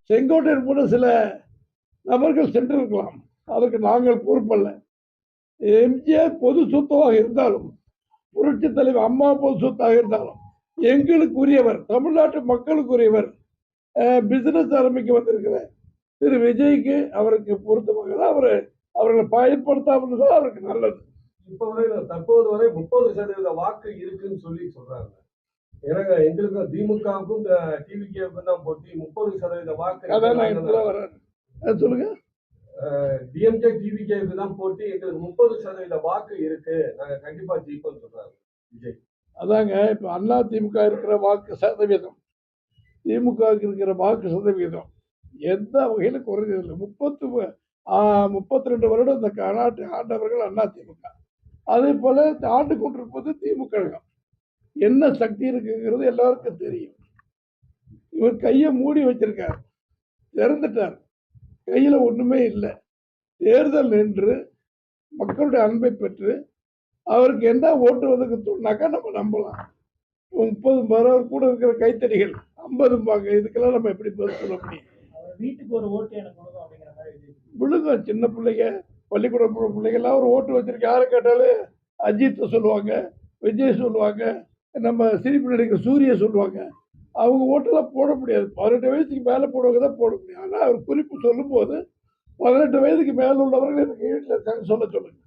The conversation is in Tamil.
செங்கோட்டையன் கூட சில நபர்கள் சென்றிருக்கலாம். அதற்கு நாங்கள் பொறுப்பல்ல. எம்ஜிஆர் பொது சொத்தாக இருந்தாலும், புரட்சித் தலைவர் அம்மா பொது சொத்தாக இருந்தாலும், எங்களுக்கு உரியவர், தமிழ்நாட்டு மக்களுக்கு உரியவர், பிசினஸ் ஆரம்பிக்க வந்திருக்கிற திரு விஜய்க்கு அவருக்கு பொருத்தமாக தான் அவர்களை பயன்படுத்தாமல் தான் அவருக்கு நல்லது. இப்ப வரை தற்போது வரை 30% வாக்கு இருக்குன்னு சொல்லி சொல்றாங்க. எனக்கு எங்களுக்கு திமுகவுக்கும் டிவிகேவுக்கும் தான் போட்டி 30% வாக்கு. அதான் நான் இப்பதான் வரேன். சொல்லுங்க. டிஎம்கே டிவிகேவுக்கு தான் போட்டி, எங்களுக்கு 30% வாக்கு இருக்கு, நாங்க கண்டிப்பா ஜெயிப்போம்னு சொல்றாங்க விஜய். அதாங்க இப்ப அண்ணா திமுக இருக்கிற வாக்கு சதவீதம், திமுகவுக்கு இருக்கிற வாக்கு சதவீதம் எந்த வகையில குறைஞ்சதில்லை. 32 வருடம் இந்த நாட்டை ஆண்டவர்கள் அண்ணா திமுக. அதே போல ஆண்டு கொண்டிருப்பது திமுக. என்ன சக்தி இருக்குங்கிறது எல்லாருக்கும் தெரியும். இவர் கையை மூடி வச்சிருக்கார், திறந்துட்டார், கையில ஒண்ணுமே இல்லை. தேர்தல் நின்று மக்களுடைய அன்பை பெற்று அவருக்கு என்ன ஓட்டு ஒதுக்க தோணுனாக்கா நம்ம நம்பலாம். 30 கூட இருக்கிற கைத்தடிகள் 50 இதுக்கெல்லாம் நம்ம எப்படி பதில் சொல்ல முடியும்? வீட்டுக்கு ஒரு ஓட்டு எனக்கு அப்படிங்கிற மாதிரி விழுங்க. சின்ன பிள்ளைங்க, பள்ளிக்கூடம் போகிற பிள்ளைங்கெல்லாம் ஒரு ஓட்டு வச்சிருக்கு. யாரை கேட்டாலும் அஜித்தை சொல்லுவாங்க, விஜய் சொல்லுவாங்க, நம்ம சிரிப்பு நடிகர் சூரிய சொல்லுவாங்க. அவங்க ஓட்டெல்லாம் போட முடியாது. 18 வயசுக்கு மேலே போடுறவங்க தான் போட முடியும். ஆனால் அவர் குறிப்பு சொல்லும்போது 18 வயதுக்கு மேலே உள்ளவர்கள் எனக்கு வீட்டில் இருக்காங்க சொல்ல சொல்லுங்க.